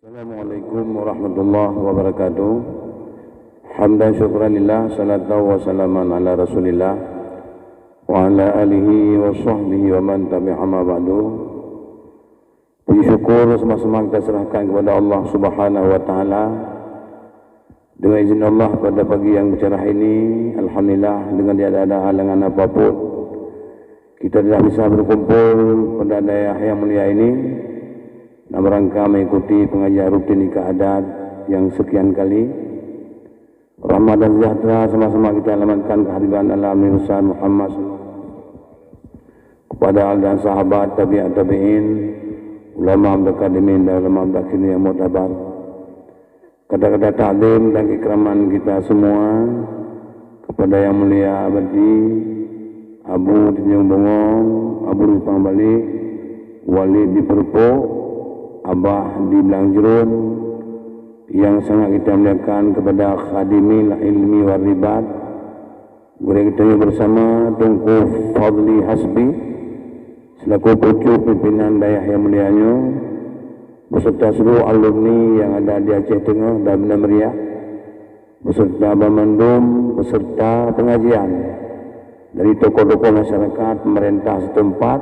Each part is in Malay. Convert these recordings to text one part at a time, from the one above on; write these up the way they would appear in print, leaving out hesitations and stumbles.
Assalamualaikum warahmatullahi wabarakatuh. Hamdan syukran lillah, salatan wa salaman ala rasulillah wa ala alihi wa sahbihi wa man tabi'a ma ba'du. Puji syukur semasa kita serahkan kepada Allah subhanahu wa ta'ala. Dengan izin Allah pada pagi yang bercerah ini, alhamdulillah dengan tiada ada halangan apapun, kita tidak bisa berkumpul pada daerah yang mulia ini dalam rangka mengikuti pengajian rutin nikah adat yang sekian kali. Rahmat dan sejahtera sama-sama kita alamatkan kehadiran Nabi besar Muhammad kepada al dan sahabat, tabi'at tabi'in, ulama mutaqaddimin dan ulama mutaakhirin yang mu'tabar. Kata-kata ta'zim dan ikraman kita semua kepada yang mulia abadi Abu Tinjung Bongong, Abu Rupang Balik, Walid di Perpuk, Abah di Belangjerun, yang sangat kita muliakan kepada khadimil ilmi wal ribat, guru kita bersama Tunku Fadli Hasbi selaku pucuk pimpinan daerah yang mulianya, beserta seluruh alumni yang ada di Aceh Tengah dan Banda Meriah, beserta Bamandum, beserta pengajian dari tokoh-tokoh masyarakat, pemerintah setempat,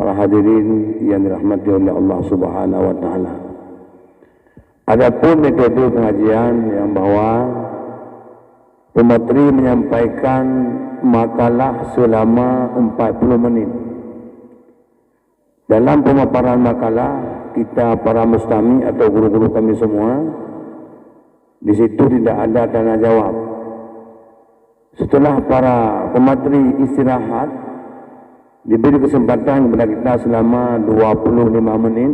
para hadirin yang dirahmati oleh Allah Subhanahu wa taala. Adapun metode pengajian yang bahwa pemateri menyampaikan makalah selama 40 menit. Dalam pemaparan makalah, kita para mustami atau guru-guru kami semua di situ tidak ada tanya jawab. Setelah para pemateri istirahat, diberi kesempatan kepada kita selama 25 menit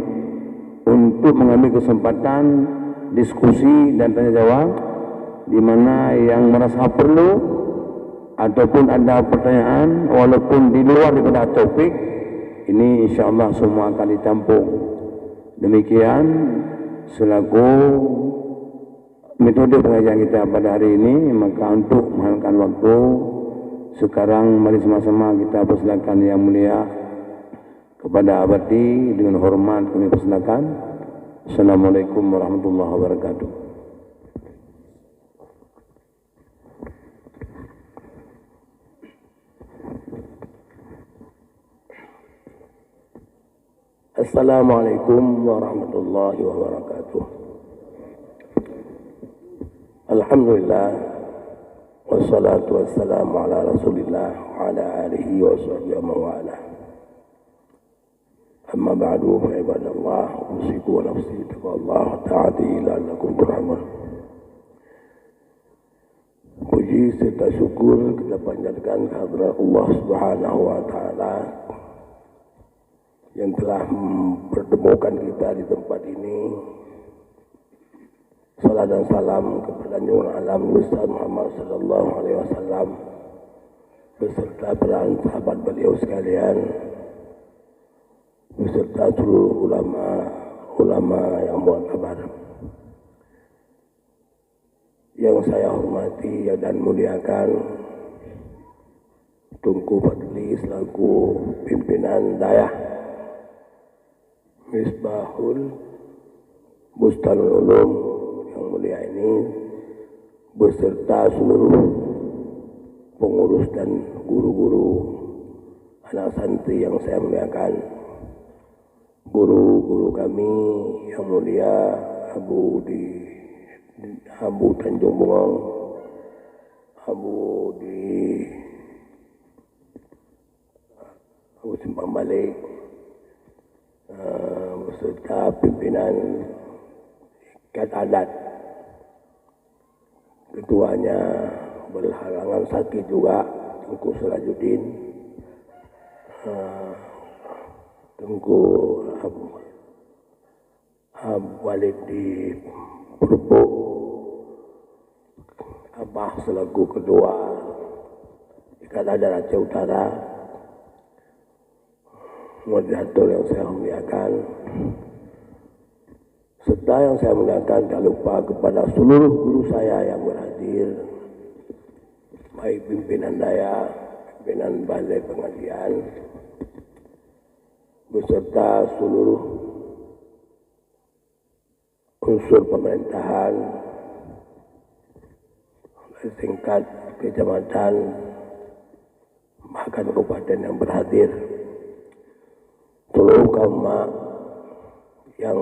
untuk mengambil kesempatan diskusi dan tanya jawab, di mana yang merasa perlu ataupun ada pertanyaan walaupun di luar daripada topik ini, insya-Allah semua akan ditampung. Demikian selaku metode pengajian kita pada hari ini. Maka untuk menghalalkan waktu, sekarang mari sama-sama kita persilakan yang mulia kepada abadi dengan hormat kami persilakan. Assalamualaikum warahmatullahi wabarakatuh. Assalamualaikum warahmatullahi wabarakatuh. Alhamdulillah, wassalatu wassalamu ala rasulillah wa ala alihi wa sahbihi wa mawala. Amma ba'du, fa ibadallah, usiku wa nafsi taqwallah ta'ati la'allakum turhamun. Puji serta syukur kita panjatkan kehadirat Allah Subhanahu wa taala yang telah mempertemukan kita di tempat ini. Salam dan salam kepada Nurul Alam Besar Muhammad sallallahu alaihi wasallam beserta para sahabat beliau sekalian, beserta seluruh ulama yang mu'tabar. Yang saya hormati dan muliakan Tunku Fadli selaku pimpinan daerah Misbahul Bustanul Ulum yang mulia ini, beserta seluruh pengurus dan guru-guru anak santri yang saya muliakan, guru-guru kami yang mulia Abu Tanjung Bungong, Abu Simpang Balik, beserta pimpinan ikat adat, ketuanya berhalangan sakit juga, Tengku Sirajuddin, Tengku Abu Walid di Perpuk, Abah selaku kedua ikat adat Aceh Utara, moderator yang saya muliakan, serta yang saya muliakan tak lupa kepada seluruh guru saya yang berhadir, baik pimpinan daya, pimpinan balai pengajian, beserta seluruh unsur pemerintahan tingkat kecamatan bahkan kabupaten yang berhadir, seluruh kaum yang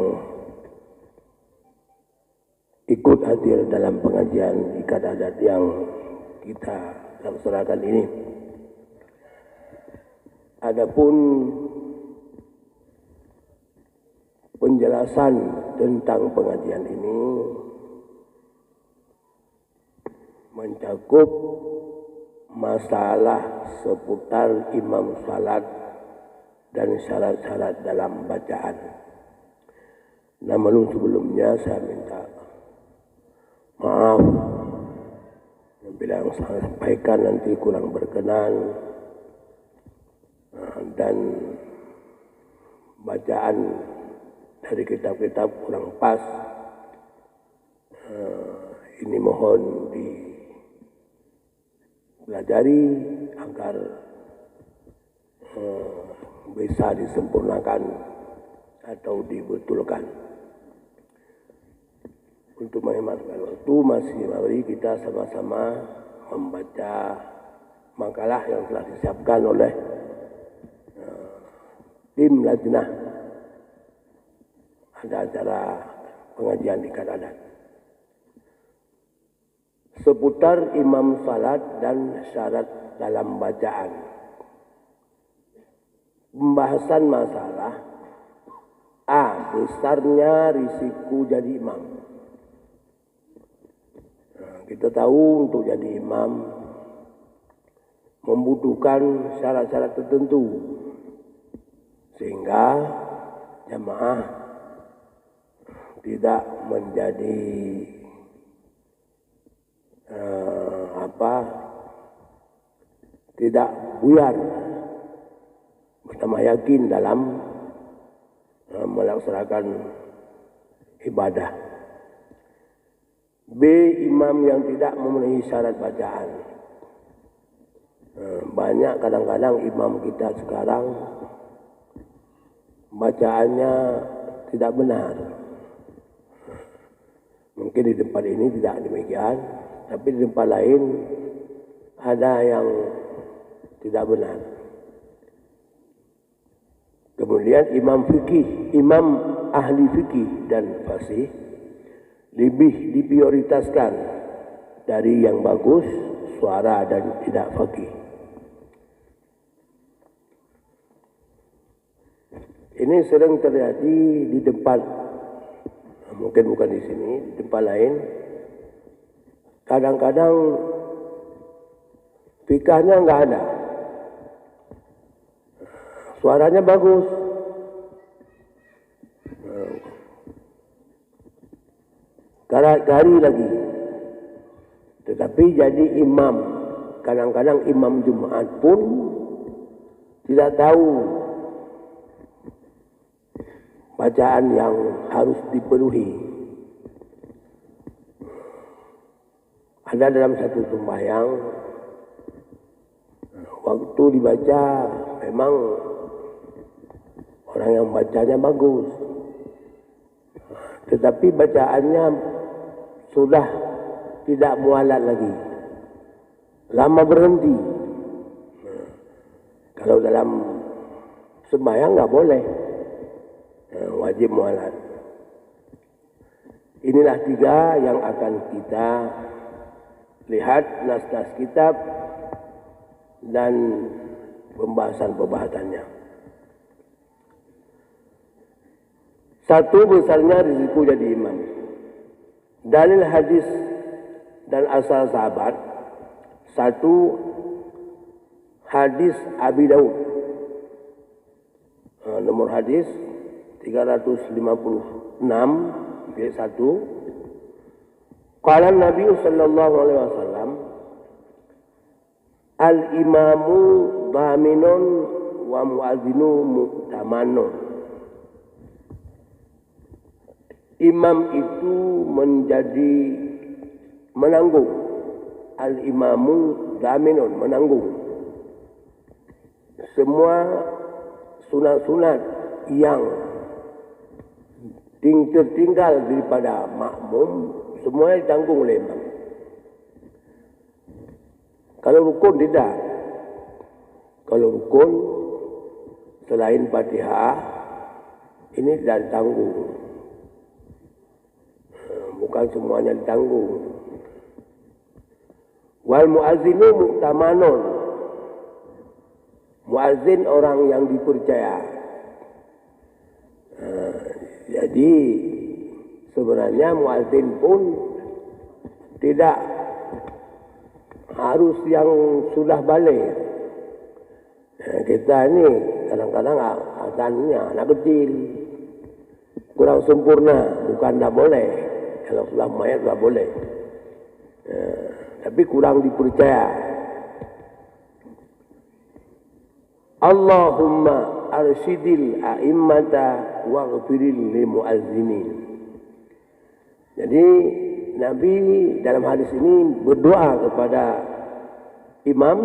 ikut hadir dalam pengajian ikat adat yang kita laksanakan ini. Adapun penjelasan tentang pengajian ini mencakup masalah seputar imam salat dan syarat-syarat dalam bacaan. Namun sebelumnya saya minta maaf bila yang saya sampaikan nanti kurang berkenan dan bacaan dari kitab-kitab kurang pas. Ini mohon dipelajari agar bisa disempurnakan atau dibetulkan. Untuk menghematkan waktu, mari kita sama-sama membaca makalah yang telah disiapkan oleh tim Lajnah ada acara pengajian ikat adat seputar imam salat dan syarat dalam bacaan. Pembahasan masalah besarnya risiko jadi imam. Kita tahu untuk jadi imam membutuhkan syarat-syarat tertentu sehingga jamaah tidak menjadi tidak buyar, bersama yakin dalam melaksanakan ibadah. B. Imam yang tidak memenuhi syarat bacaan. Banyak kadang-kadang imam kita sekarang bacaannya tidak benar. Mungkin di tempat ini tidak demikian, tapi di tempat lain ada yang tidak benar. Kemudian imam ahli fikih dan fasih lebih diprioritaskan dari yang bagus suara dan tidak fakih. Ini sering terjadi di tempat, mungkin bukan di sini, di tempat lain. Kadang-kadang fikahnya nggak ada, suaranya bagus, gari lagi, tetapi jadi imam. Kadang-kadang imam Jumat pun tidak tahu bacaan yang harus dipenuhi. Ada dalam satu sembahyang, waktu dibaca memang orang yang bacanya bagus, tetapi bacaannya sudah tidak mualat lagi, lama berhenti. Kalau dalam sembahyang nggak boleh, wajib mualat. Inilah 3 yang akan kita lihat nas-nas kitab dan pembahasannya. 1. Besarnya risiko jadi imam. Dalil hadis dan asal sahabat. 1. Hadis Abi Daud. Nomor hadis 356 1. Qala Nabi sallallahu alaihi wasallam, al-imamu dhaminun wa muadzinu mu'tamanun. Imam itu menjadi menanggung. Al-imamu dhaminun, menanggung semua sunat-sunat yang tertinggal daripada makmum, semuanya ditanggung oleh imam. Kalau rukun tidak. Kalau rukun selain Fatihah ini tidak ditanggung. Bukan semuanya ditanggung. Wal muazzinu mu'tamanun. Muazzin orang yang dipercaya. Jadi sebenarnya muazzin pun tidak harus yang sudah balik. Kita ini kadang-kadang azannya anak kecil, kurang sempurna, bukan tidak boleh. Kalau sudah mayat tidak boleh. Tapi kurang dipercaya. Allahumma arsyidil a'immata waghfiril lil muazzinin. Jadi Nabi dalam hadis ini berdoa kepada imam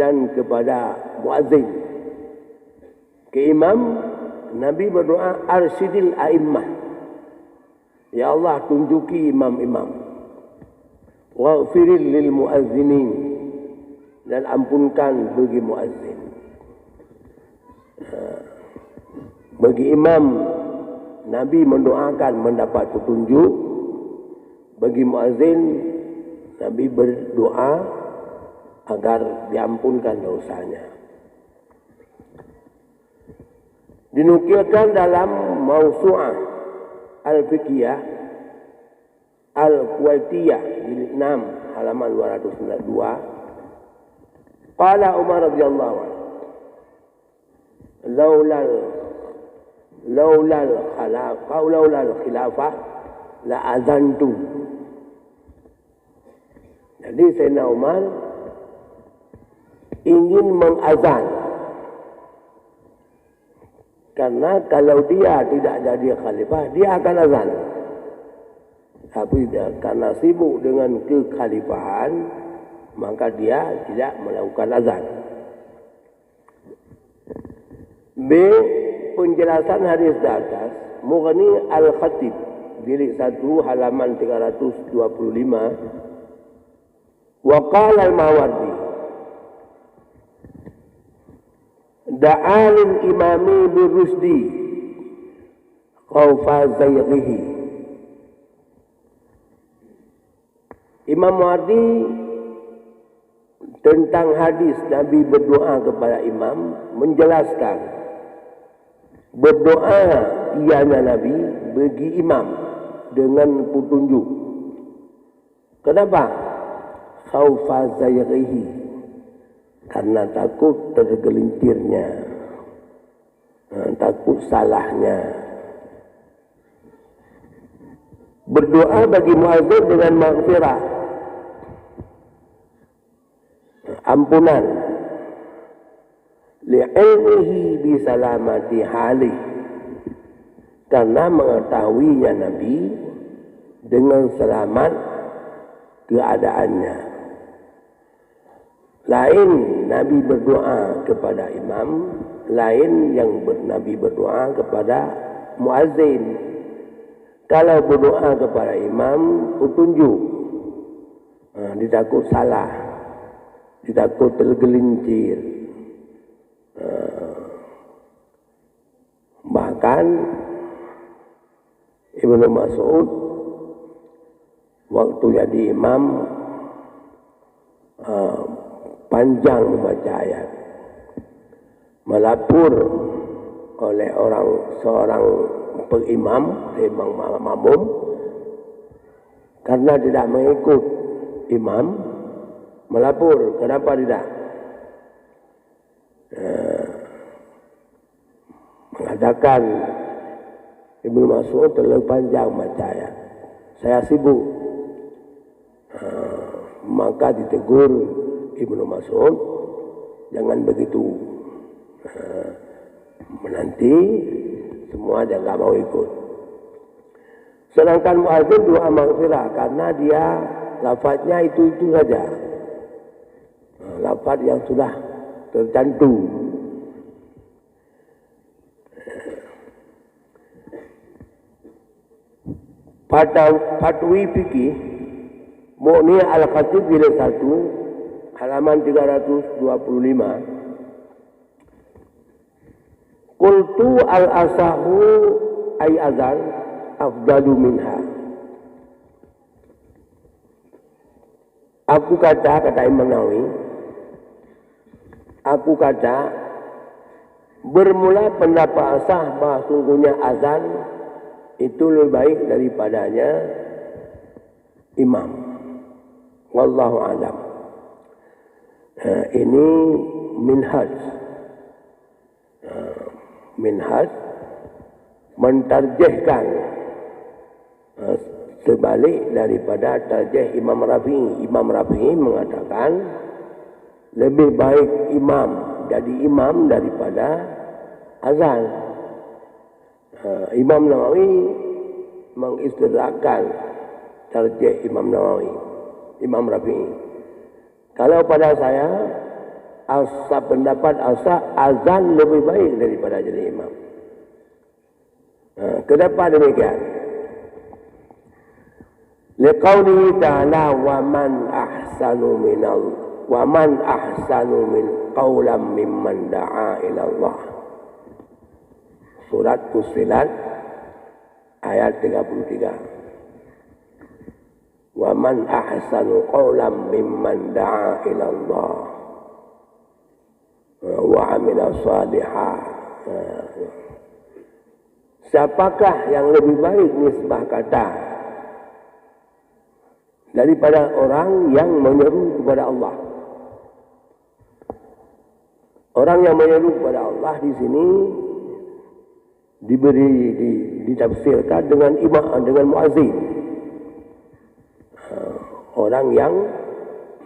dan kepada muazzin. Ke imam, Nabi berdoa arsyidil a'immah. Ya Allah, tunjuki imam-imam. Waghfiril lil muazzinin, dan ampunkan bagi muazzin. Bagi imam, Nabi mendoakan mendapat petunjuk. Bagi muazzin, Nabi berdoa agar diampunkan dosanya. Dinukilkan dalam Mausu'ah Al-Fiqhiyah Al-Kuwaitiyah jilid 6 halaman 292. Qala Umar radhiyallahu anhu, laulal khilafah la azantu. Jadi Sayyidina Umar ingin mengazan, karena kalau dia tidak jadi khalifah, dia akan azan. Tapi karena sibuk dengan kekhalifahan, maka dia tidak melakukan azan. B. Penjelasan hadis di atas, Mughni Al-Khatib jilid 1 halaman 325. Wa qala Al-Mawardi, da'alil imami birrusdi khawfa zayghihi. Imam Mawardi tentang hadis Nabi berdoa kepada imam menjelaskan, berdoa ianya Nabi bagi imam dengan petunjuk. Kenapa? Khaufa zayghihi, karena takut tergelincirnya, takut salahnya. Berdoa bagi muazzin dengan maghfirah, ampunan, li'ilmihi bisalamati hali, karena mengetahuinya Nabi dengan selamat keadaannya. Lain Nabi berdoa kepada imam, lain yang Nabi berdoa kepada muazzin. Kalau berdoa kepada imam, petunjuk, ditakut salah, ditakut tergelincir. Bahkan Ibnu Mas'ud waktu jadi imam panjang membaca ayat, melapor oleh seorang pengimam, imam makmum, karena tidak mengikut imam, melapor kenapa tidak, mengatakan Ibnu Mas'ud terlalu panjang membaca ayat, saya sibuk. Maka ditegur Ibnu Mas'ud, jangan begitu, menanti semua jangan mau ikut. Sedangkan muazzin doa maghfirah, karena dia lafaznya itu saja, lafaz yang sudah tercantum. Fatwi Fikih Mu'niyah Al-Khatib jilid 1 halaman 325. Qultu al-asahu ay azan afdalu minha. Aku kata Imam Nawawi, aku kata bermula pendapat asah bahawa sungguhnya azan itu lebih baik daripadanya imam. Wallahu a'lam. Ini minhaj. Minhaj mentarjihkan sebalik daripada tarjih Imam Rafi'i. Imam Rafi'i mengatakan lebih baik imam jadi imam daripada azan. Imam Nawawi mengistidrakkan tarjih Imam Nawawi, Imam Rafi'i. Kalau pada saya pendapat azan lebih baik daripada jadi imam. Kenapa demikian? Liqaulihi ta'ala wa man ahsanu min qawlan mimman da'a ila Allah. Surat Fussilat ayat 33. Wa man ahsanu qawlan mimman da'a ila Allah wa amila salihah. Siapakah yang lebih baik nisbah kata daripada orang yang menyeru kepada Allah? Orang yang menyeru kepada Allah di sini ditafsirkan dengan imam, dengan muazzin. Orang yang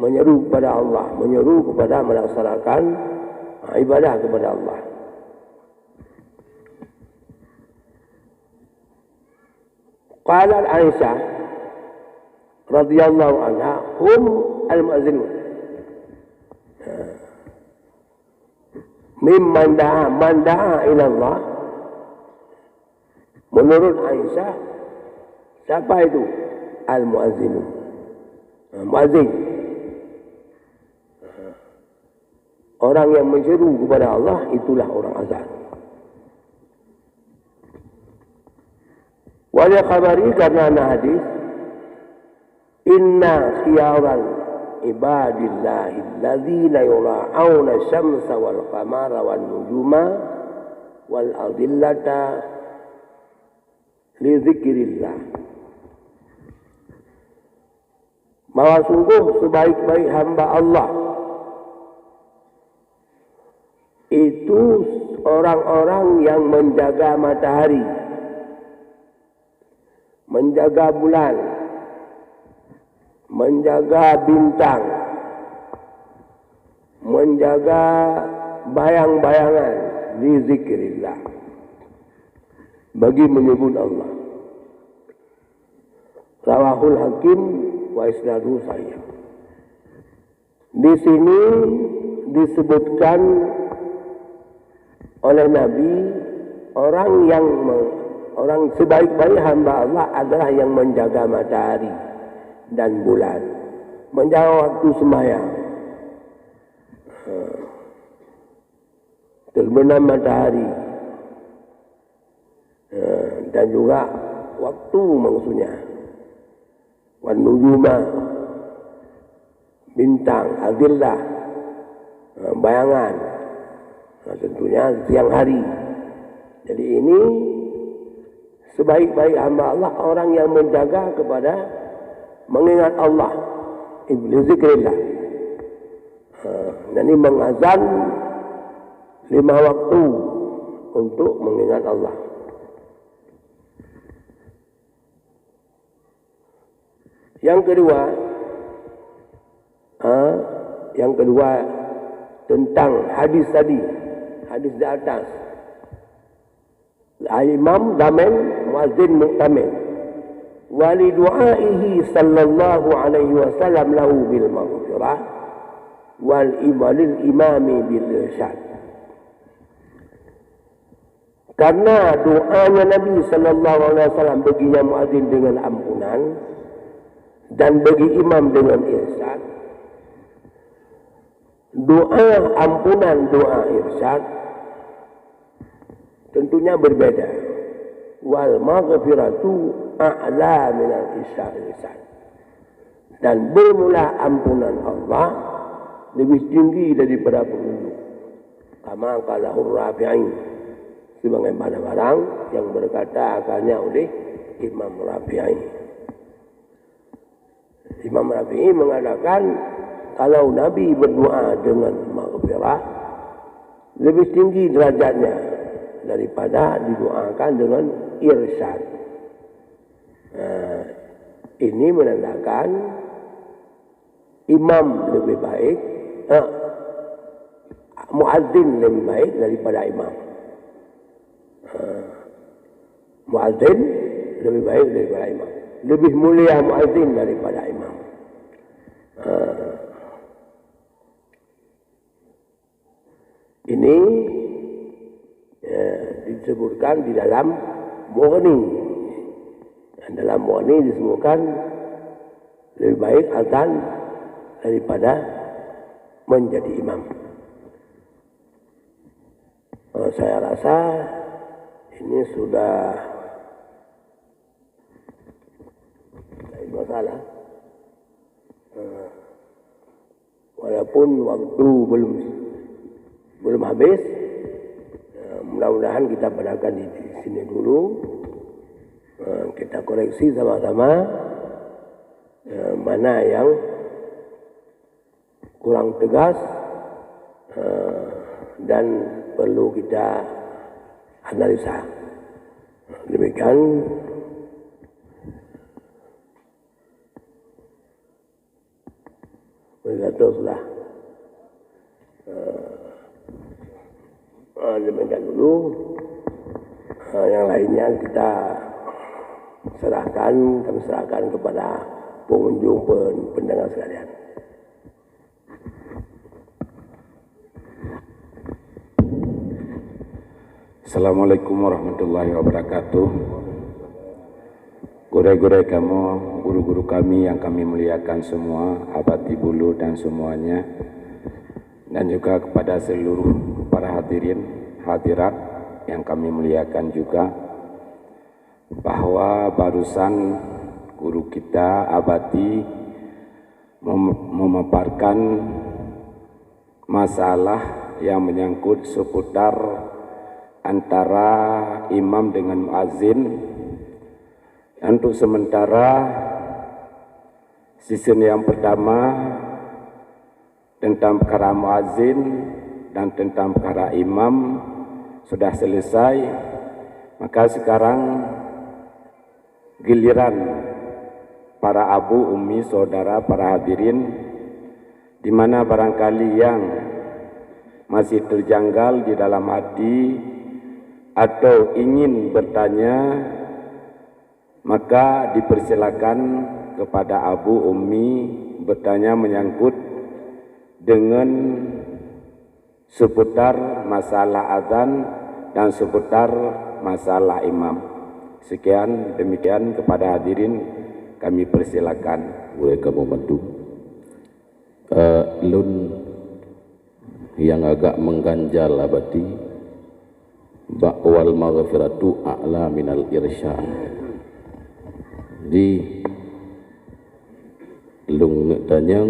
menyeru kepada Allah, menyeru kepada melaksanakan ibadah kepada Allah. Qalat Aisyah radhiyallahu anha, hum al-mu'azzinun. Mimman da'a ila Allah. Menurut Aisyah, siapa itu? Al-mu'azzinun. Muazzin. Orang yang menyeru kepada Allah, itulah orang azan. Wala khabari, karena ada hadis, inna khiyaran ibadillahi alladzina yura'awna syamsa wal qamara wal nujuma wal adillata li zikrillah. Bahwa sungguh sebaik-baik hamba Allah itu orang-orang yang menjaga matahari, menjaga bulan, menjaga bintang, menjaga bayang-bayangan di zikrillah, bagi menyebut Allah. Rawahul Hakim wa isnaduhu sahih. Di sini disebutkan oleh Nabi orang sebaik-baik hamba Allah adalah yang menjaga matahari dan bulan, menjaga waktu sembahyang, terbenam matahari, dan juga waktu maksudnya, wan nujuma, bintang, adillah, bayangan, tentunya siang hari. Jadi ini sebaik-baik hamba Allah orang yang menjaga kepada mengingat Allah, iblis zikrillah. Dan ini mengazan 5 waktu untuk mengingat Allah. Yang kedua tentang hadis tadi, hadis di atas. Imam damen, muazzin mu'tamin. Wali du'aihi sallallahu alaihi wasallam lahu bil maghfirah walil imami bil irsyad. Karena doanya Nabi sallallahu alaihi wasallam baginya muadzin dengan ampunan dan bagi imam dengan irsyad. Doa ampunan, doa irsyad tentunya berbeda. Wal maghfiratu a'la min al-irsyad. Dan bermula ampunan Allah lebih tinggi daripada penduduk. Kama qalahur Rafi'i, sebagaimana barang yang berkata akannya oleh Imam Rafi'i. Imam Rafi'i mengatakan kalau Nabi berdoa dengan maghfirah lebih tinggi derajatnya daripada didoakan dengan irsyad. Ini menandakan imam lebih baik, muadzin lebih baik daripada imam. Muadzin lebih baik daripada imam. Lebih mulia muadzin daripada imam. Ini disebutkan di dalam Mughni. Dan dalam Mughni disebutkan lebih baik azan daripada menjadi imam. Saya rasa ini sudah masalah. Walaupun waktu belum habis, mudah-mudahan kita berdakan di sini dulu. Kita koreksi sama-sama mana yang kurang tegas dan perlu kita analisa. Demikian. Teruslah. Demikian dulu. Yang lainnya kita kami serahkan kepada pengunjung pendengar sekalian. Assalamualaikum warahmatullahi wabarakatuh. Guru-guru kamu, guru-guru kami yang kami muliakan semua, abadi bulu dan semuanya, dan juga kepada seluruh para hadirin, hadirat yang kami muliakan juga, bahwa barusan guru kita abadi memaparkan masalah yang menyangkut seputar antara imam dengan muazzin. Untuk sementara season yang pertama tentang perkara muazzin dan tentang perkara imam sudah selesai, maka sekarang giliran para abu, umi, saudara, para hadirin, di mana barangkali yang masih terjanggal di dalam hati atau ingin bertanya, maka dipersilakan kepada abu, umi bertanya menyangkut dengan seputar masalah azan dan seputar masalah imam. Sekian, demikian kepada hadirin kami persilakan. Boleh kamu bantu. Lun yang agak mengganjal abadi, ba'wal maghfiratu a'la minal irsyad. Di lung tanyang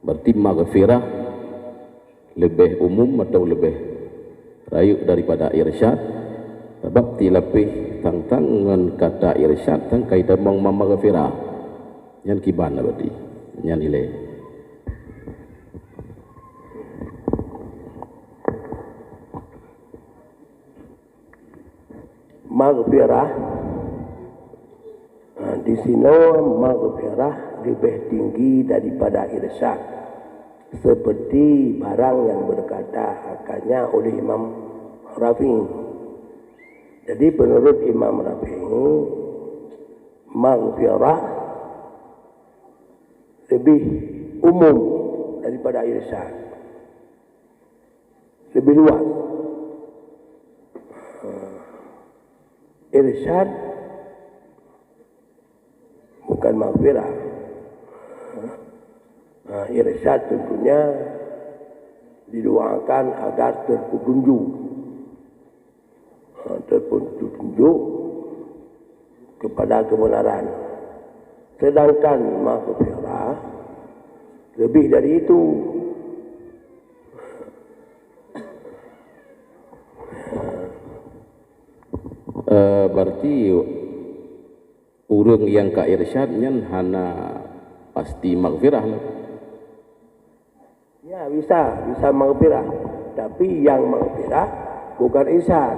berarti maghfirah lebih umum atau lebih rayu daripada irsyad. Sebab tilapih tentang kata irsyad tang kaitan mong maghfirah. Yan kiban berarti. Yan nilai. Maghfirah di sini maghfirah lebih tinggi daripada irsyad, seperti barang yang berkata akannya oleh Imam Rafi'i. Jadi menurut Imam Rafi'i, maghfirah lebih umum daripada irsyad, lebih luas. irsyad bukan maghfirah. Irsyad tentunya didoakan agar terpetunjuk kepada kebenaran. Sedangkan maghfirah lebih dari itu. Berarti urang yang ka irsyad nyan hana pasti maghfirah lah. Ya, bisa maghfirah, tapi yang maghfirah bukan irsyad.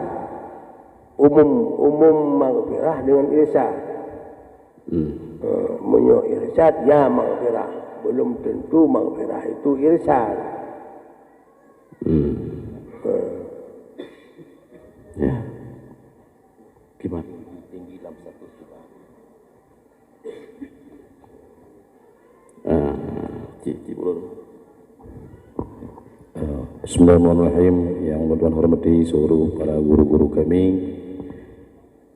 Umum maghfirah dengan irsyad. Menyo irsyad ya maghfirah, belum tentu maghfirah itu irsyad. Ya. Gimana? Tinggi dalam satu sudah. Bismillahirrahmanirrahim. Yang Tuhan hormati seluruh para guru-guru kami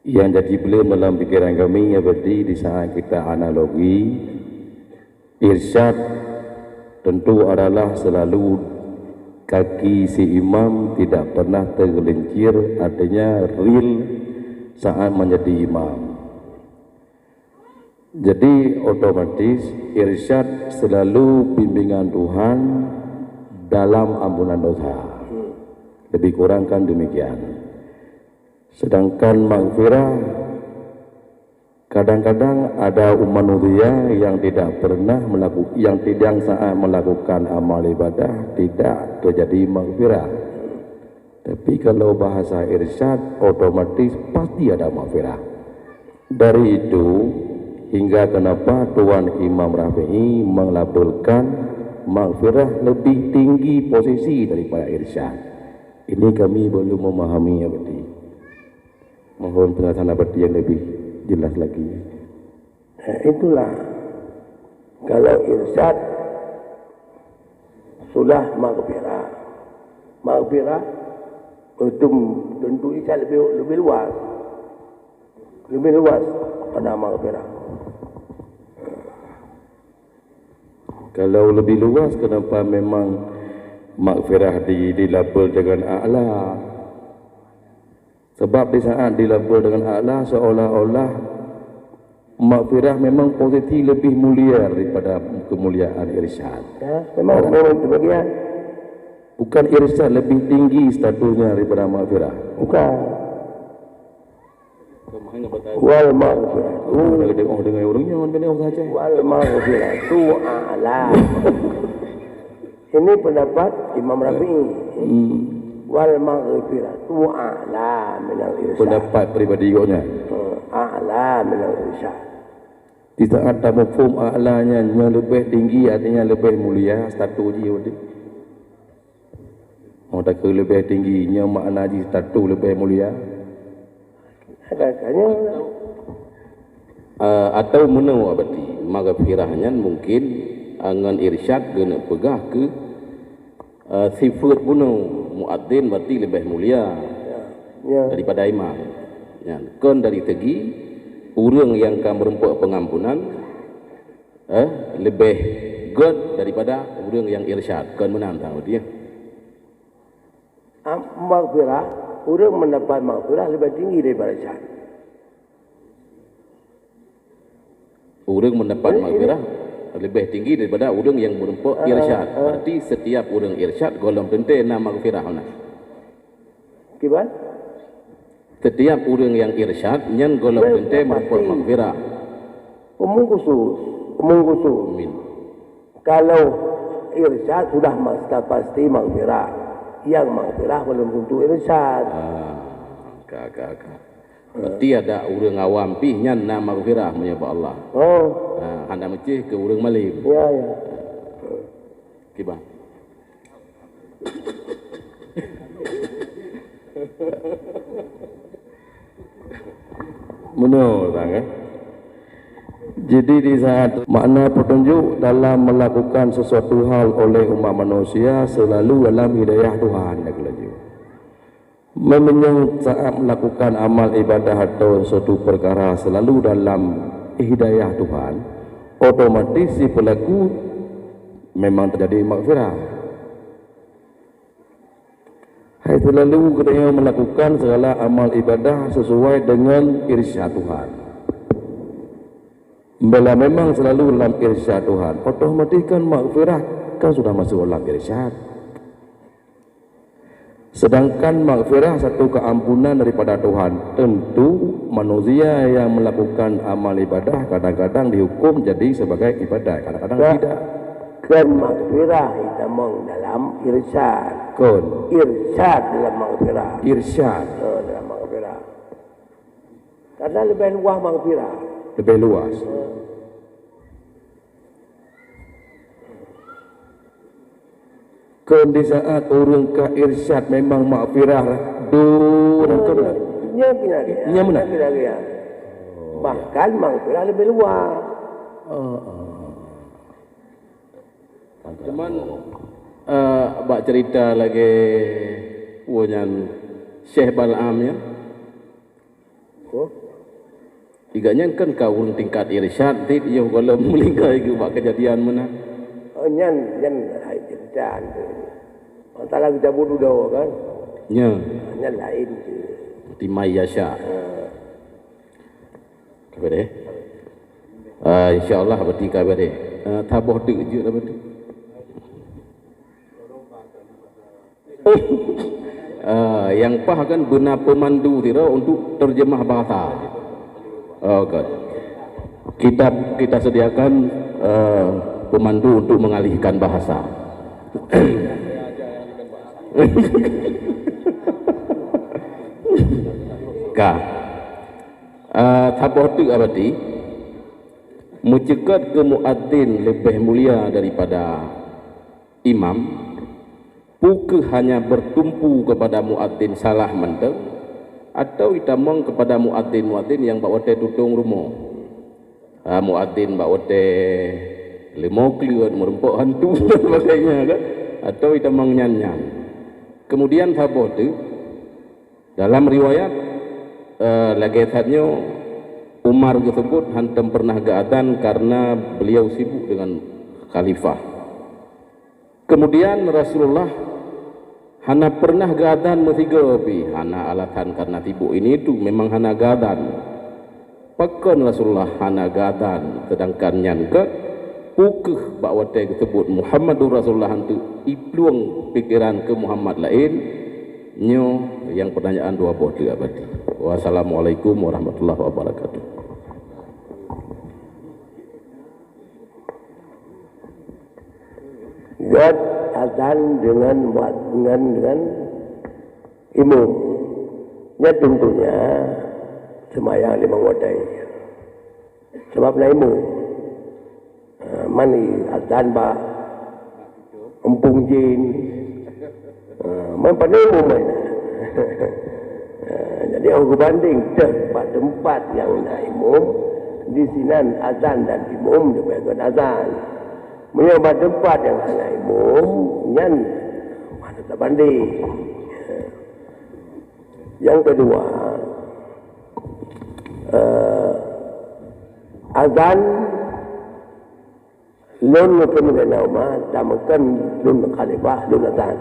yang jadi beliau dalam pikiran kami, ya berarti di saat kita analogi irsyad tentu adalah selalu kaki si imam tidak pernah tergelincir, artinya real saat menjadi imam. Jadi otomatis irsyad selalu bimbingan Tuhan dalam ampunan dosa. Lebih kurang kan demikian. Sedangkan maghfirah kadang-kadang ada umat manusia yang tidak pernah melakukan, yang tidak saat melakukan amal ibadah tidak terjadi maghfirah. Tapi kalau bahasa irsyad otomatis pasti ada maghfirah. Dari itu hingga kenapa Tuan Imam Rafi'i melabelkan maghfirah lebih tinggi posisi daripada irsyad. Ini kami belum memahami ya berarti. Mohon penjelasan berarti yang lebih jelas lagi. Itulah kalau irsyad sudah maghfirah. Maghfirah tentu irsyad lebih luas. Lebih luas pada maghfirah. Kalau lebih luas, kenapa memang maghfirah dilabel dengan a'la? Sebab di saat dilabel dengan a'la seolah-olah maghfirah memang posisi lebih mulia daripada kemuliaan irsyad. Ya, memang demikian. Bukan irsyad lebih tinggi statusnya daripada maghfirah. Bukan. Wal maghfirah. Dengan orangnya benar saja. Wal maghfirah tu a'la. Ini pendapat Imam Rafi'i. Wal maghfirah tu a'la minal irsyad. Pendapat pribadi koknya. A'la minal irsyad. Di saat mafhum a'lanya yang lebih tinggi, artinya lebih mulia status dia. Oh, tak lebih tingginya makna di status lebih mulia. Katanya atau menau berarti maghfirahnya mungkin dengan irsyad kena pegah ke sifat punau muadzin berarti lebih mulia daripada imam. Ya, kan dari segi orang yang akan merempuh pengampunan lebih good daripada orang yang irsyad. Kan menang tahu dia. Maghfirah, orang mendapat maghfirah lebih tinggi daripada irsyad. Orang mendapat maghfirah lebih tinggi daripada orang yang merempuh irsyad. Berarti setiap orang irsyad golong tentu nama maghfirah. Gimana? Setiap orang yang irsyad nyen golong tentu merempuh maghfirah. Umum khusus. Amin. Kalau irsyad sudah pasti maghfirah. Yang maghfirah belum tentu irsyad. Berarti ada orang awam pih nyen nama maghfirah menyebut Allah. Oh. Anda mecih ke orang malim. Ya, ya. Kibah. Menurut Jadi di saat makna petunjuk dalam melakukan sesuatu hal oleh umat manusia selalu dalam hidayah Tuhan. Memang saat melakukan amal ibadah atau suatu perkara selalu dalam hidayah Tuhan, otomatis si pelaku memang terjadi maghfirah. Hai selalu kita melakukan segala amal ibadah sesuai dengan irsyad Tuhan. Bila memang selalu dalam irsyad Tuhan, otomatis kan maghfirah kan sudah masuk dalam irsyad. Sedangkan maghfirah satu keampunan daripada Tuhan. Tentu manusia yang melakukan amal ibadah kadang-kadang dihukum jadi sebagai ibadah, kadang-kadang tidak. Kan maghfirah kita mong dalam irsyad. Kon Irsyad dalam maghfirah. irsyad Dalam maghfirah. Karena lebih luas maghfirah. lebih luas. Kon di saat orang ke irsyad memang maghfirah do dan kon Nya pinagi. Nya mana? Bahkan maghfirah lebih luas. Cuman bak cerita lagi punya Syekh Bal'am ya. Iganya kan kau urang tingkat irsyad ti yo kalau melingkai ke bak kejadian mana. Nyan hai cerita. Antara kita bodoh dah kan. Nya Nyan lain je. di Mayasya. Kabeh. Insyaallah berarti kabeh. Taboh tu je dah betul. Yang pah kan benar pemandu tidak untuk terjemah bahasa. Okay. Kita sediakan pemandu untuk mengalihkan bahasa. Kah? Taboh tu berarti mencegat ke muadzin lebih mulia daripada imam. Bukan hanya bertumpu kepada muadzin salah menteng atau itamong kepada muadzin yang bawa teh tutung rumah. Muadzin bawa teh lemokli merempok hantu dan sebagainya kan, atau itamong nyanyan. Kemudian saboh tu dalam riwayat lagi saatnya Umar tersebut hantam pernah keadaan karena beliau sibuk dengan khalifah. Kemudian Rasulullah hana pernah gadan metiga pi hana alatan karena tibu ini itu memang hana gadan. Pakon Rasulullah hana gadan sedangkan nyangka pukeh bahawa tersebut Muhammadur Rasulullah hantu ipluang pikiran ke Muhammad lain nyo yang pertanyaan dua buah tiga berarti. Wassalamualaikum warahmatullahi wabarakatuh. God azan dengan imam. Ya tentunya semayang 5 waktu. Sebab na imam. Mani azan ba empung jin. Man pandai imam mana. Jadi aku banding tempat yang na imam di sinan azan dan imam lebih azan. Menyebab tempat yang hanya imam nyan mana tak banding. Yang kedua, azan lun kemudian nama tamakan lun khalifah lun azan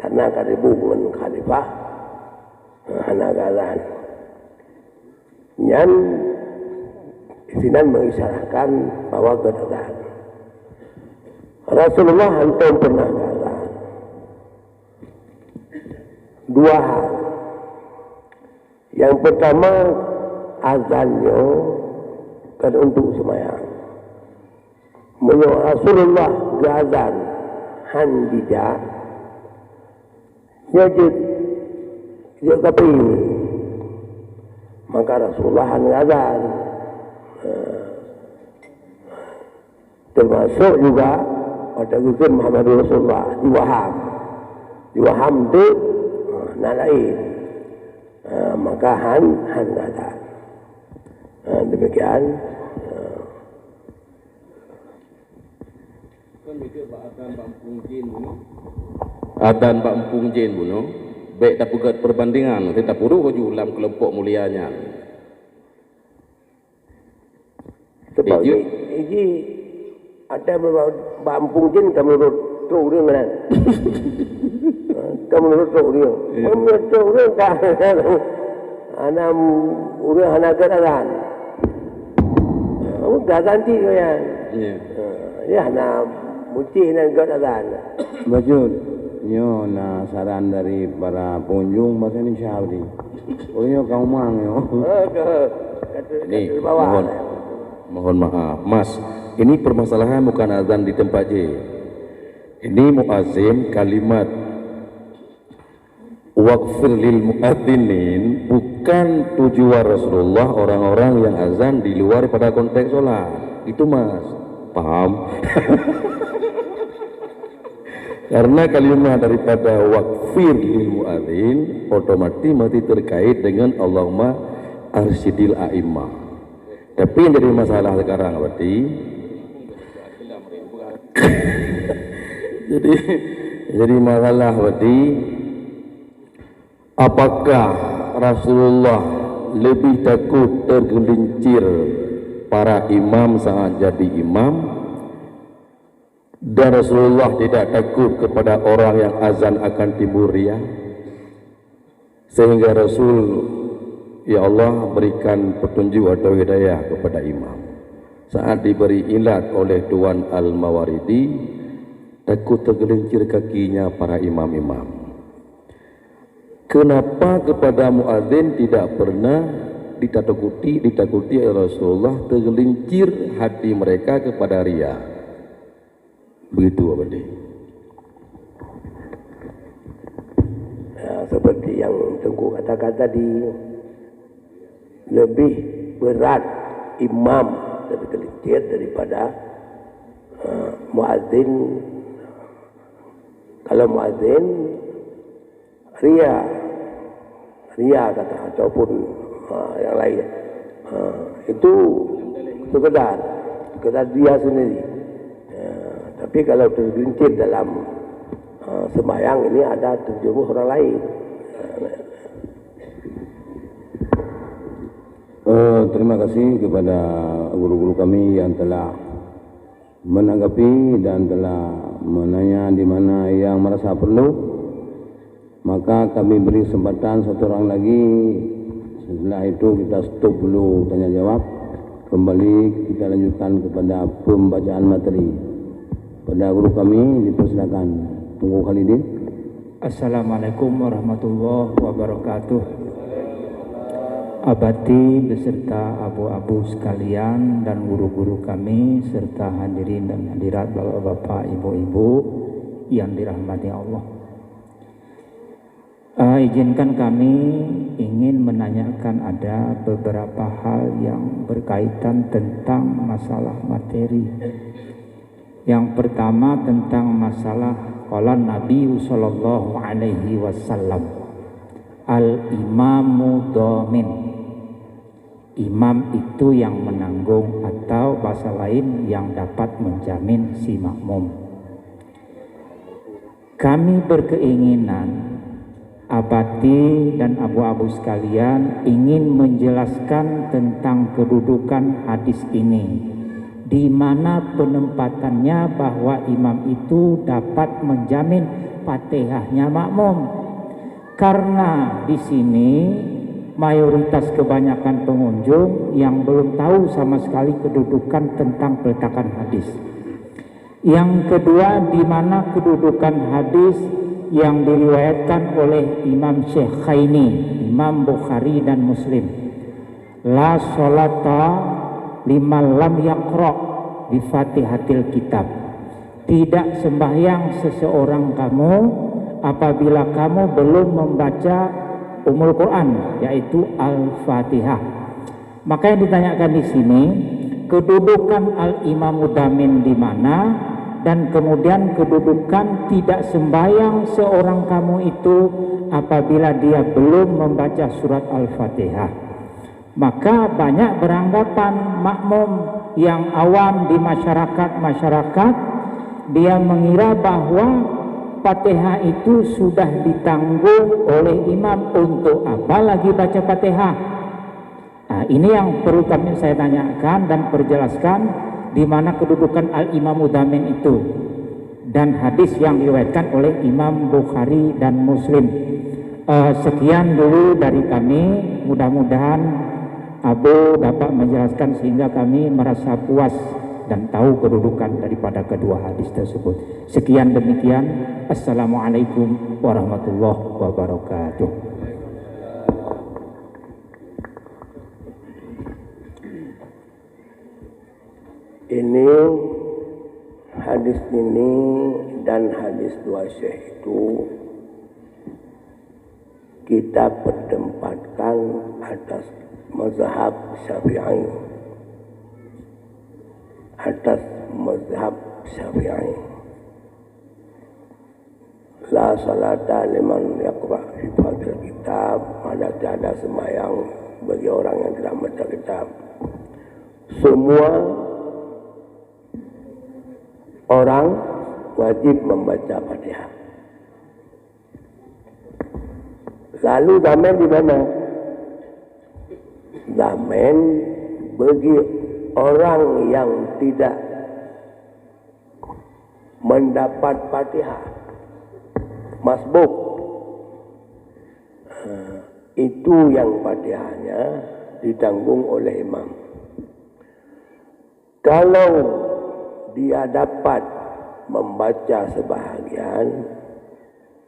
karena karibu dengan khalifah hana azan. Nyan isinan mengisyaratkan bahwa azan. Rasulullah hantam pernah azan. Dua hal. Yang pertama azannya kan untuk semayang. Menurut Rasulullah azan handija. Dia tapi maka Rasulullah azan. Termasuk juga Watagukan Muhammad Rasulullah diwaham tu nak lain maka han ada demikian Adan Pak Empung Jin buno baik tak buat perbandingan, kita puru ju dalam kelompok mulianya. Sebab ini ada bampung jin kamu menurut tu dia mana? Kamu menurut tu dia. Menurut tu dia kan. Anak urang anak keran. Kamu dah ganti kau yang. Ya anak putih dan keran. Bajut, nyo na saran dari para pengunjung bahasa Indonesia tadi. Oh nyo kau mang nyo. Ini mohon maaf, Mas. Ini permasalahan bukan azan di tempat je. Ini muazzin kalimat waqfir lil muadzinin bukan tujuan Rasulullah orang-orang yang azan di luar pada konteks sholat. Itu Mas, paham? Karena kalimat daripada waqfir lil muadzin otomatis mesti terkait dengan Allahumma arsyidil a'immah. Tapi yang jadi masalah sekarang berarti jadi masalah berarti apakah Rasulullah lebih takut tergelincir para imam saat jadi imam, dan Rasulullah tidak takut kepada orang yang azan akan timbul riya, sehingga Rasul ya Allah berikan petunjuk atau hidayah kepada imam saat diberi ilat oleh Tuan Al-Mawaridi, takut tergelincir kakinya para imam-imam. Kenapa kepada muadzin tidak pernah ditakuti oleh Rasulullah tergelincir hati mereka kepada riya? Begitu abadi. Ya, seperti yang Tengku katakan tadi, lebih berat imam tergelincir daripada muadzin. Kalau muadzin ria kata ataupun yang lain, itu sekedar dia sendiri. Tapi kalau tergelincir dalam sembahyang ini ada terjerumus orang lain. Terima kasih kepada guru-guru kami yang telah menanggapi dan telah menanya di mana yang merasa perlu. Maka kami beri kesempatan satu orang lagi. Setelah itu kita stop dulu tanya jawab. Kembali kita lanjutkan kepada pembacaan materi. Pada guru kami dipersilakan. Tunggu Khalidin. Assalamualaikum warahmatullahi wabarakatuh. Abati beserta abu-abu sekalian dan guru-guru kami serta hadirin dan hadirat bapak-bapak, ibu-ibu yang dirahmati Allah. Izinkan kami ingin menanyakan ada beberapa hal yang berkaitan tentang masalah materi. Yang pertama tentang masalah qala Nabi sallallahu alaihi wasallam, al-imamu dhamin. Imam itu yang menanggung atau bahasa lain yang dapat menjamin si makmum. Kami berkeinginan abati dan abu-abu sekalian ingin menjelaskan tentang kedudukan hadis ini, di mana penempatannya bahwa imam itu dapat menjamin Fatihahnya makmum. Karena di sini mayoritas kebanyakan pengunjung yang belum tahu sama sekali kedudukan tentang peletakan hadis. Yang kedua, di mana kedudukan hadis yang diriwayatkan oleh Imam Syekhaini, Imam Bukhari dan Muslim. La sholata liman lam yaqra bi Fatihatil Kitab. Tidak sembahyang seseorang kamu apabila kamu belum membaca Ummul Quran, yaitu Al-Fatihah. Maka yang ditanyakan di sini, kedudukan Al-Imamu Dhamin di mana, dan kemudian kedudukan tidak sembahyang seorang kamu itu apabila dia belum membaca surat Al-Fatihah. Maka banyak beranggapan makmum yang awam di masyarakat dia mengira bahwa Fatihah itu sudah ditanggung oleh imam, untuk apa lagi baca Fatihah? Nah, ini yang perlu saya tanyakan dan perjelaskan di mana kedudukan Al-Imam Udhamin itu, dan hadis yang diriwayatkan oleh Imam Bukhari dan Muslim. Sekian dulu dari kami, mudah-mudahan Abu dapat menjelaskan sehingga kami merasa puas dan tahu kedudukan daripada kedua hadis tersebut. Sekian demikian. Assalamualaikum warahmatullahi wabarakatuh. Ini hadis ini dan hadis dua syekh itu kita pertempatkan atas mazhab Syafi'i, la salata liman yaqra fi fadil kitab, ada sembahyang bagi orang yang tidak membaca kitab. Semua orang wajib membaca Fatihah. Lalu damen di mana? Damen bagi orang yang tidak mendapat Fatihah, masbuk, itu yang Fatihahnya ditanggung oleh imam. Kalau dia dapat membaca sebahagian,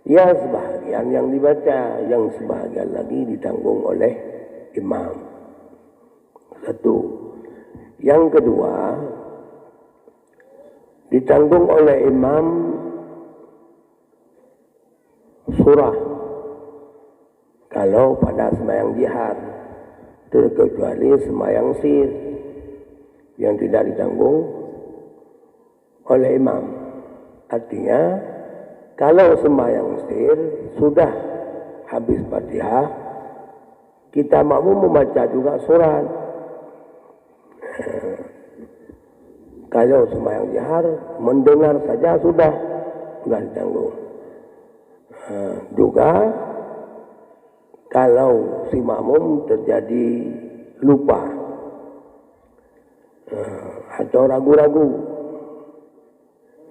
ya sebahagian yang dibaca, yang sebahagian lagi ditanggung oleh imam. Satu. Yang kedua, ditanggung oleh imam surah kalau pada sembahyang jihad, terkecuali sembahyang sir yang tidak ditanggung oleh imam. Artinya kalau sembahyang sir sudah habis Fatihah, kita makmum membaca juga surat. Kalau sembahyang jihar, mendengar saja sudah ditanggung. Juga kalau si makmum terjadi lupa atau ragu-ragu,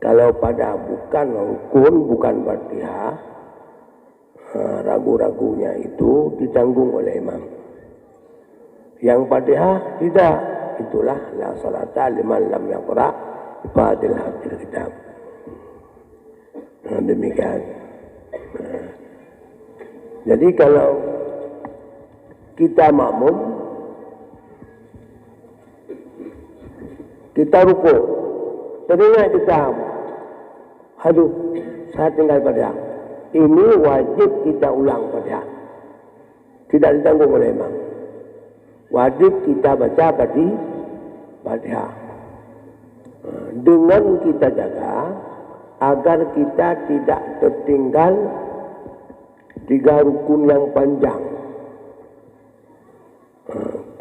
kalau pada bukan rukun, bukan Fatihah, ragu-ragunya itu ditanggung oleh imam. Yang Fatihah tidak. Itulah la salata liman lam yaqra fadil hadil kitab. Demikian. Jadi kalau kita makmum, kita ruku, teringat kita, aduh, saya tinggal Fatihah. Ini wajib kita ulang Fatihah. Tidak ditanggung oleh imam. Wajib kita baca Fatihah. Dengan kita jaga agar kita tidak tertinggal 3 rukun yang panjang.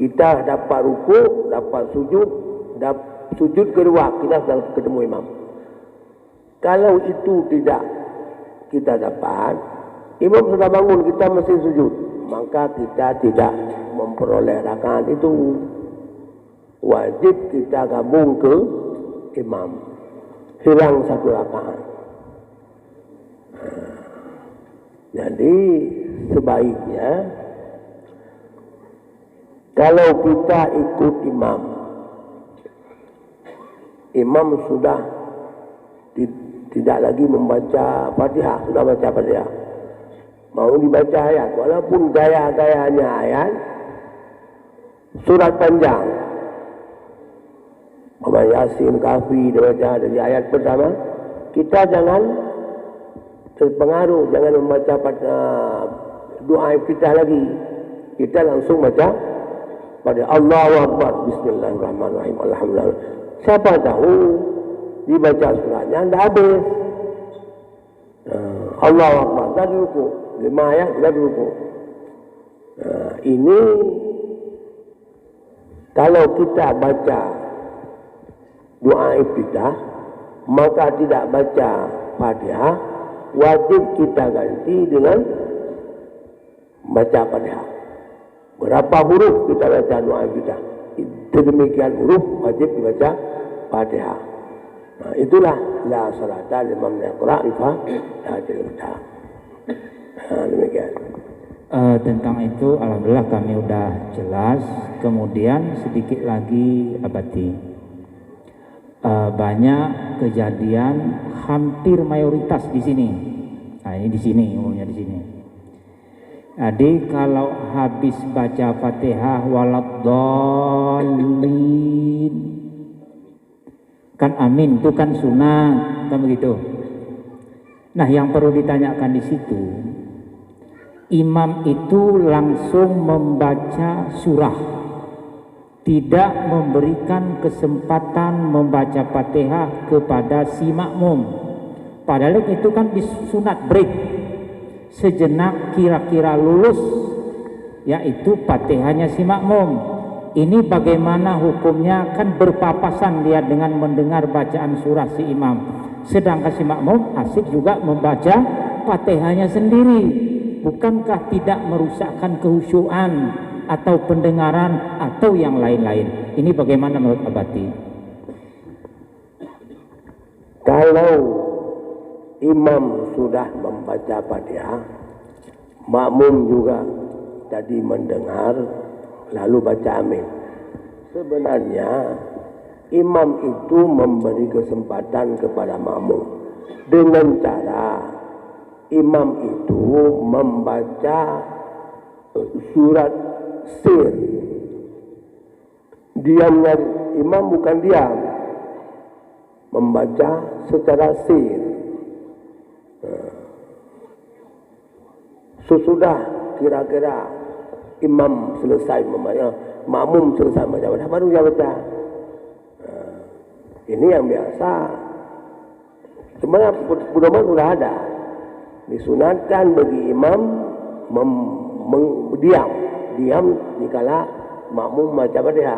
Kita dapat ruku, dapat sujud kedua, kita sudah ketemu imam. Kalau itu tidak kita dapat, imam sudah bangun, kita mesti sujud, maka kita tidak memperoleh rakaat itu. Wajib kita gabung ke imam, hilang 1 rakaat. Jadi sebaiknya kalau kita ikut imam, imam sudah tidak lagi membaca Fatihah, sudah baca Fatihah, mau dibaca ayat, walaupun gaya-gayanya ayat surat panjang, Yasin, Kahfi, dibaca dari ayat pertama, kita jangan terpengaruh, jangan membaca pada doa kita lagi, kita langsung baca pada Allahu Akbar, Bismillahirrahmanirrahim, Alhamdulillah. Siapa tahu dibaca suratnya tidak habis. Allahu Akbar, dari ruku 5 ayat dari ruku. Ini kalau kita baca doa iftitah, maka tidak baca Fatihah, wajib kita ganti dengan baca Fatihah. Berapa huruf kita baca doa kita, demikian huruf wajib dibaca Fatihah. Nah, itulah la salata liman lam yaqra bi Fatihatil Kitab. Nah, demikian. Tentang itu alhamdulillah kami udah jelas. Kemudian sedikit lagi Abati, banyak kejadian hampir mayoritas di sini. Nah, ini di sini, umumnya di sini. Jadi kalau habis baca Fatihah waladdallin, kan amin itu kan sunat, kan begitu. Nah, yang perlu ditanyakan di situ, imam itu langsung membaca surah, tidak memberikan kesempatan membaca Fatihah kepada si makmum. Padahal itu kan disunat break sejenak, kira-kira lulus, yaitu Fatihahnya si makmum. Ini bagaimana hukumnya? Kan berpapasan dia dengan mendengar bacaan surah si imam, sedangkan si makmum asik juga membaca Fatihahnya sendiri. Bukankah tidak merusakkan kehusyuan atau pendengaran atau yang lain-lain? Ini bagaimana menurut Abati? Kalau imam sudah membaca Fatihah, makmum juga tadi mendengar lalu baca amin, sebenarnya imam itu memberi kesempatan kepada makmum dengan cara imam itu membaca surat sir. Diamnya imam bukan diam, membaca secara sir. Sesudah kira-kira imam selesai membaca, makmum selesai membaca, baru dia baca. Ini yang biasa. Sebenarnya sudah ada. Disunatkan bagi imam diam dikala makmum baca Fatihah.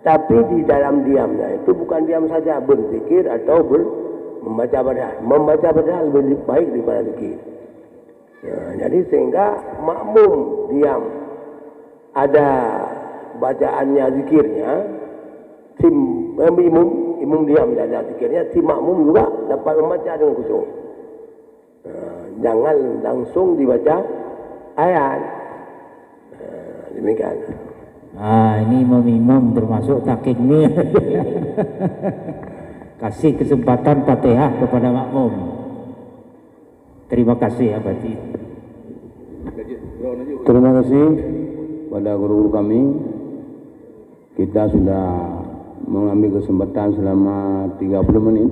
Tapi di dalam diamnya itu bukan diam saja, berzikir atau membaca Fatihah. Membaca Fatihah lebih baik daripada zikir. Nah, jadi sehingga makmum diam, ada bacaannya zikirnya, si imam diam dan ada zikirnya, si makmum juga dapat membaca dengan khusyuk. Jangan langsung dibaca ayat. Demikian. Ini imam termasuk takik nih. Kasih kesempatan Fatihah kepada makmum. Terima kasih Abati. Terima kasih pada guru-guru kami. Kita sudah mengambil kesempatan selama 30 menit